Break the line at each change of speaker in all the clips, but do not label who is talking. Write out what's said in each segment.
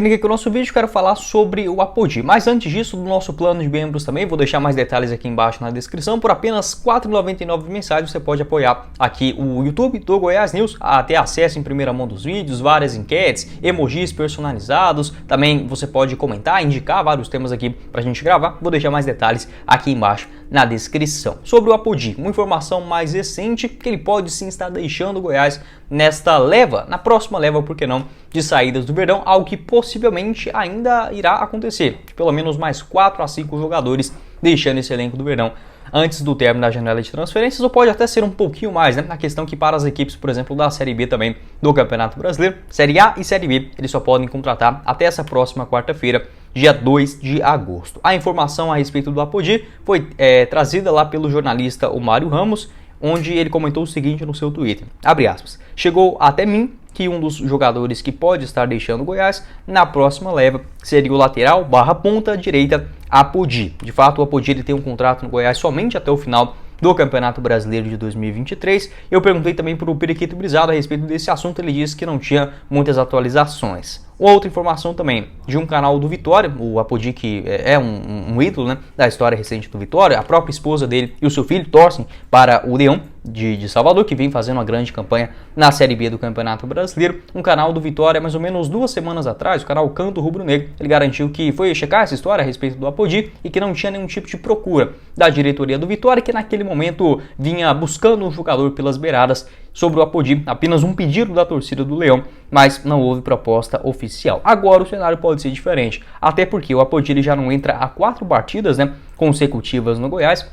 Aqui com o nosso vídeo, quero falar sobre o Apodi, mas antes disso, do nosso plano de membros também, vou deixar mais detalhes aqui embaixo na descrição. Por apenas R$ 4,99 mensais você pode apoiar aqui o YouTube do Goiás News, a ter acesso em primeira mão dos vídeos, várias enquetes, emojis personalizados, também você pode comentar, indicar vários temas aqui pra gente gravar. Vou deixar mais detalhes aqui embaixo na descrição. Sobre o Apodi, uma informação mais recente, que ele pode sim estar deixando o Goiás nesta leva, na próxima leva, por que não, de saídas do Verdão, algo que possivelmente ainda irá acontecer, de pelo menos mais 4 a 5 jogadores deixando esse elenco do Verdão antes do término da janela de transferências, ou pode até ser um pouquinho mais, né? Na questão que para as equipes, por exemplo, da Série B também do Campeonato Brasileiro, Série A e Série B, eles só podem contratar até essa próxima quarta-feira, dia 2 de agosto. A informação a respeito do Apodi foi trazida lá pelo jornalista o Mário Ramos, onde ele comentou o seguinte no seu Twitter, abre aspas, chegou até mim que um dos jogadores que pode estar deixando o Goiás na próxima leva seria o lateral / ponta direita Apodi. De fato, o Apodi ele tem um contrato no Goiás somente até o final do Campeonato Brasileiro de 2023. Eu perguntei também para o Periquito Brisado a respeito desse assunto, ele disse que não tinha muitas atualizações. Outra informação também de um canal do Vitória, o Apodi, que é um ídolo, né, da história recente do Vitória, a própria esposa dele e o seu filho torcem para o Leão de Salvador, que vem fazendo uma grande campanha na Série B do Campeonato Brasileiro. Um canal do Vitória, mais ou menos 2 semanas atrás, o canal Canto Rubro Negro, ele garantiu que foi checar essa história a respeito do Apodi e que não tinha nenhum tipo de procura da diretoria do Vitória, que naquele momento vinha buscando um jogador pelas beiradas. Sobre o Apodi, apenas um pedido da torcida do Leão, mas não houve proposta oficial. Agora o cenário pode ser diferente, até porque o Apodi ele já não entra há 4 partidas, né, consecutivas no Goiás.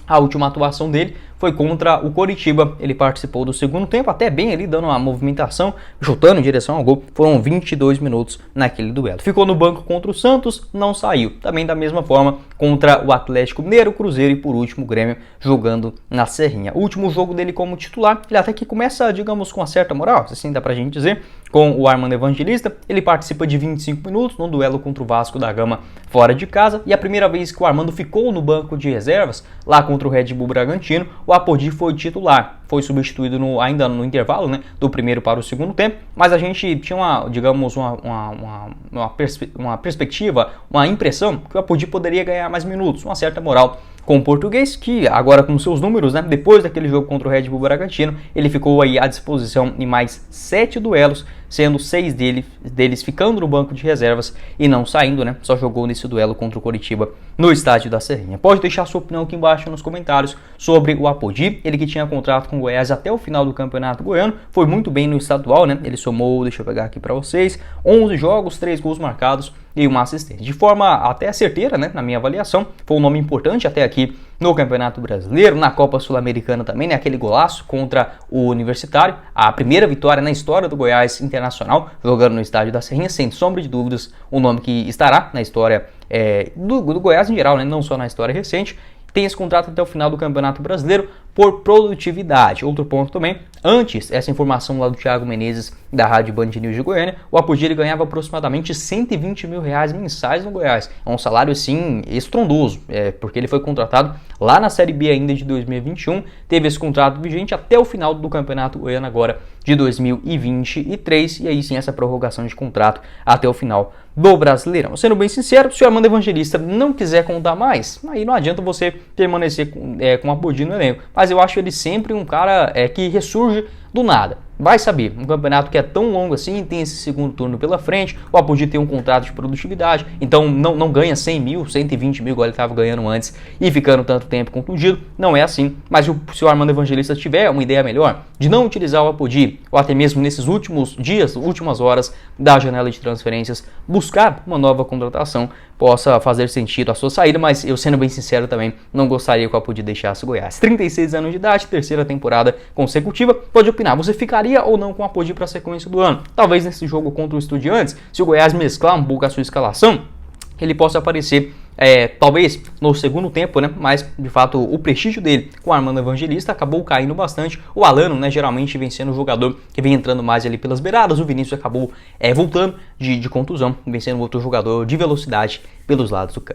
A última atuação dele foi contra o Coritiba. Ele participou do segundo tempo, até bem ali, dando uma movimentação, chutando em direção ao gol. Foram 22 minutos naquele duelo. Ficou no banco contra o Santos, não saiu. Também da mesma forma contra o Atlético Mineiro, Cruzeiro e por último o Grêmio jogando na Serrinha. O último jogo dele como titular, ele até que começa, digamos, com uma certa moral, assim dá pra gente dizer, com o Armando Evangelista. Ele participa de 25 minutos no duelo contra o Vasco da Gama fora de casa. E a primeira vez que o Armando ficou no banco de reservas, lá contra o Red Bull Bragantino, o Apodi foi titular, foi substituído ainda no intervalo, né, do primeiro para o segundo tempo, mas a gente tinha uma perspectiva, uma impressão que o Apodi poderia ganhar mais minutos, uma certa moral com o português, que agora com seus números, né, depois daquele jogo contra o Red Bull Bragantino, ele ficou aí à disposição em mais 7 duelos, sendo 6 deles ficando no banco de reservas e não saindo, né, só jogou nesse duelo contra o Coritiba no estádio da Serrinha. Pode deixar sua opinião aqui embaixo nos comentários sobre o Apodi, ele que tinha contrato com o Goiás até o final do Campeonato Goiano, foi muito bem no estadual, né, ele somou, deixa eu pegar aqui para vocês, 11 jogos, 3 gols marcados e uma assistência. De forma até certeira, né, na minha avaliação, foi um nome importante até aqui no Campeonato Brasileiro, na Copa Sul-Americana também, né, aquele golaço contra o Universitário, a primeira vitória na história do Goiás Internacional, jogando no estádio da Serrinha, sem sombra de dúvidas, um nome que estará na história do Goiás em geral, né, não só na história recente. Tem esse contrato até o final do Campeonato Brasileiro por produtividade. Outro ponto também, antes, essa informação lá do Thiago Menezes, da Rádio Band News de Goiânia, o Apodi ele ganhava aproximadamente R$120 mil mensais no Goiás. É um salário, assim, estrondoso, porque ele foi contratado lá na Série B ainda de 2021, teve esse contrato vigente até o final do Campeonato Goiano agora de 2023, e aí sim essa prorrogação de contrato até o final do Brasileirão. Sendo bem sincero, se o Armando Evangelista não quiser contar mais, aí não adianta você permanecer com o Apodi no elenco, mas eu acho ele sempre um cara que ressurge do nada. Vai saber, um campeonato que é tão longo assim, tem esse segundo turno pela frente, o Apodi tem um contrato de produtividade, então não ganha 100 mil, 120 mil igual ele estava ganhando antes e ficando tanto tempo contundido, não é assim. Mas se o Armando Evangelista tiver uma ideia melhor de não utilizar o Apodi, ou até mesmo nesses últimos dias, últimas horas da janela de transferências, buscar uma nova contratação, possa fazer sentido a sua saída, mas eu, sendo bem sincero também, não gostaria que o Apodi deixasse o Goiás. 36 anos de idade, terceira temporada consecutiva, pode opinar, você ficaria ou não com o Apodi para a sequência do ano? Talvez nesse jogo contra o Estudiantes, se o Goiás mesclar um pouco a sua escalação, ele possa aparecer talvez no segundo tempo, né? Mas de fato o prestígio dele com o Armando Evangelista acabou caindo bastante. O Alano, né, geralmente vem sendo o jogador que vem entrando mais ali pelas beiradas. O Vinícius acabou voltando de contusão, vem sendo outro jogador de velocidade pelos lados do campo.